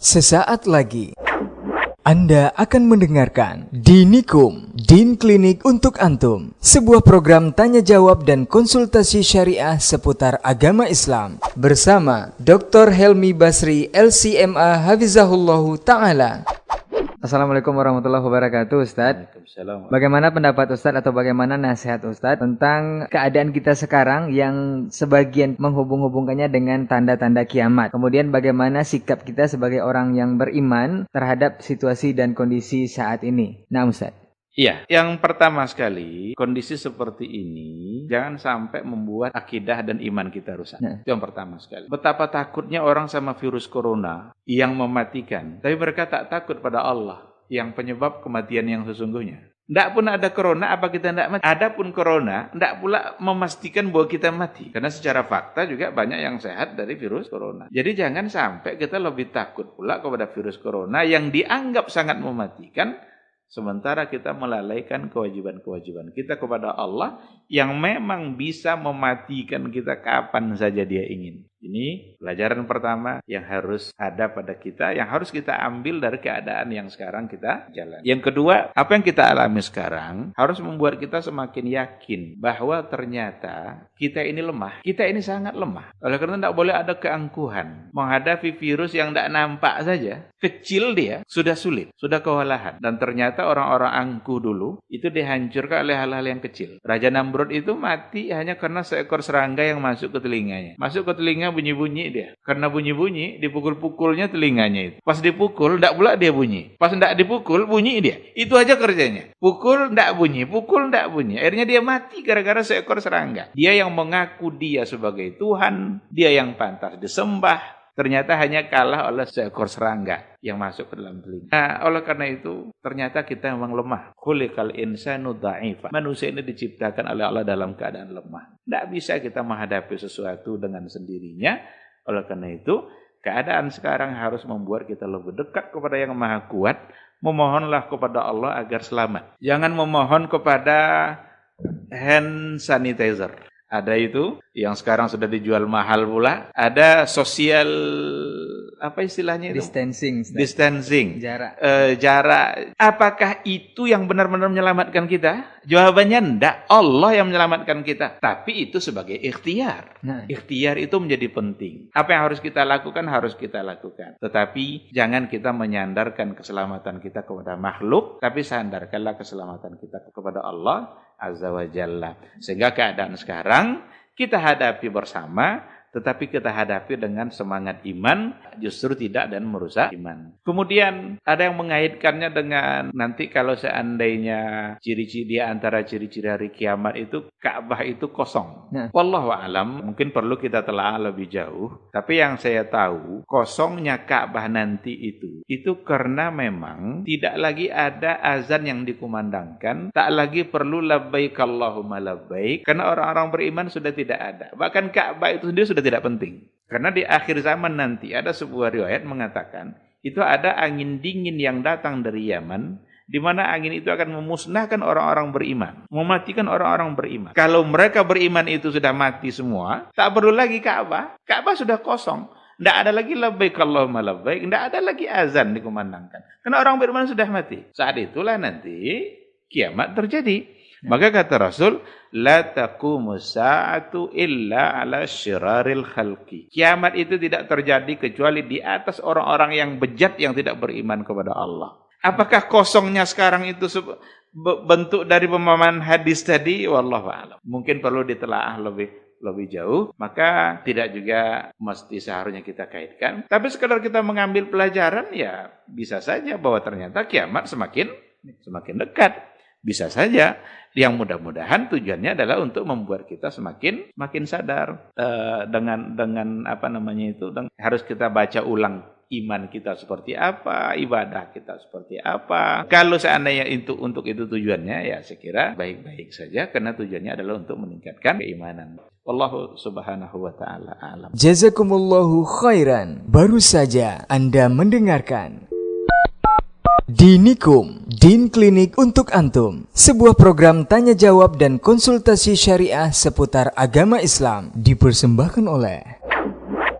Sesaat lagi Anda akan mendengarkan Dinikum, Din Klinik untuk Antum, sebuah program tanya jawab dan konsultasi syariah seputar agama Islam bersama Dr. Helmi Basri LCMA Hafizahullahu Ta'ala. Assalamualaikum warahmatullahi wabarakatuh, Ustadz. Bagaimana pendapat Ustadz atau bagaimana nasihat Ustadz tentang keadaan kita sekarang yang sebagian menghubung-hubungkannya dengan tanda-tanda kiamat? Kemudian bagaimana sikap kita sebagai orang yang beriman terhadap situasi dan kondisi saat ini? Nah, Ustadz. Iya, yang pertama sekali, kondisi seperti ini jangan sampai membuat akidah dan iman kita rusak. Itu yang pertama sekali. Betapa takutnya orang sama virus corona yang mematikan, tapi mereka tak takut pada Allah yang penyebab kematian yang sesungguhnya. Tidak pun ada corona, apa kita tidak mati? Ada pun corona, tidak pula memastikan bahwa kita mati. Karena secara fakta juga banyak yang sehat dari virus corona. Jadi jangan sampai kita lebih takut pula kepada virus corona yang dianggap sangat mematikan, sementara kita melalaikan kewajiban-kewajiban kita kepada Allah yang memang bisa mematikan kita kapan saja Dia ingin. Ini pelajaran pertama yang harus ada pada kita, yang harus kita ambil dari keadaan yang sekarang kita jalani. Yang kedua, apa yang kita alami sekarang harus membuat kita semakin yakin bahwa ternyata kita ini lemah. Kita ini sangat lemah. Oleh karena tidak boleh ada keangkuhan. Menghadapi virus yang tidak nampak saja, kecil dia, sudah sulit, sudah kewalahan. Dan ternyata orang-orang angkuh dulu, itu dihancurkan oleh hal-hal yang kecil. Raja Namrud itu mati hanya karena seekor serangga yang masuk ke telinganya. Masuk ke telinga bunyi-bunyi dia. Karena bunyi-bunyi, dipukul-pukulnya telinganya itu. Pas dipukul, tidak pula dia bunyi. Pas tidak dipukul, bunyi dia. Itu aja kerjanya. Pukul, tidak bunyi. Pukul, tidak bunyi. Akhirnya dia mati gara-gara seekor serangga. Dia yang mengaku dia sebagai Tuhan. Dia yang pantas disembah. Ternyata hanya kalah oleh seekor serangga yang masuk ke dalam telinga. Nah, oleh karena itu, ternyata kita memang lemah. Khuliqal insanu dha'ifa. Manusia ini diciptakan oleh Allah dalam keadaan lemah. Tidak bisa kita menghadapi sesuatu dengan sendirinya. Oleh karena itu, keadaan sekarang harus membuat kita lebih dekat kepada Yang Maha Kuat. Memohonlah kepada Allah agar selamat. Jangan memohon kepada hand sanitizer. Ada itu yang sekarang sudah dijual mahal pula. Ada sosial, apa istilahnya itu? Distancing. Jarak. Apakah itu yang benar-benar menyelamatkan kita? Jawabannya enggak. Allah yang menyelamatkan kita. Tapi itu sebagai ikhtiar. Ikhtiar itu menjadi penting. Apa yang harus kita lakukan, harus kita lakukan. Tetapi jangan kita menyandarkan keselamatan kita kepada makhluk. Tapi sandarkanlah keselamatan kita kepada Allah Azza wa Jalla. Sehingga keadaan sekarang kita hadapi bersama, tetapi kita hadapi dengan semangat iman, justru tidak dan merusak iman. Kemudian ada yang mengaitkannya dengan nanti kalau seandainya ciri-ciri antara ciri-ciri hari kiamat itu Ka'bah itu kosong. Wallahu a'lam, mungkin perlu kita telah lebih jauh. Tapi yang saya tahu, kosongnya Ka'bah nanti itu karena memang tidak lagi ada azan yang dikumandangkan, tak lagi perlu labbaik Allahumma labbaik, karena orang-orang beriman sudah tidak ada. Bahkan Ka'bah itu sendiri sudah tidak penting. Karena di akhir zaman nanti ada sebuah riwayat mengatakan itu ada angin dingin yang datang dari Yaman, di mana angin itu akan memusnahkan orang-orang beriman, mematikan orang-orang beriman. Kalau mereka beriman itu sudah mati semua, tak perlu lagi Ka'bah. Ka'bah sudah kosong. Tidak ada lagi labbaik Allahumma labbaik, tidak ada lagi azan dikumandangkan. Karena orang beriman sudah mati. Saat itulah nanti kiamat terjadi. Maka kata Rasul, la taqumus sa'atu illa ala syiraril khalqi. Kiamat itu tidak terjadi kecuali di atas orang-orang yang bejat yang tidak beriman kepada Allah. Apakah kosongnya sekarang itu bentuk dari pemahaman hadis tadi? Wallahu a'lam. Mungkin perlu ditelaah lebih jauh, maka tidak juga mesti seharusnya kita kaitkan. Tapi sekadar kita mengambil pelajaran, ya bisa saja bahwa ternyata kiamat semakin dekat. Bisa saja. Yang mudah-mudahan tujuannya adalah untuk membuat kita semakin sadar dengan apa namanya itu, harus kita baca ulang iman kita seperti apa, ibadah kita seperti apa. Kalau seandainya untuk itu tujuannya, ya saya kira baik-baik saja, karena tujuannya adalah untuk meningkatkan keimanan. Wallahu subhanahu wa ta'ala a'lam. Jazakumullahu khairan. Baru saja Anda mendengarkan Dinikum, Din Klinik untuk Antum, sebuah program tanya jawab dan konsultasi syariah seputar agama Islam, dipersembahkan oleh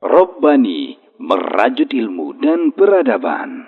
Rabbani, merajut ilmu dan peradaban.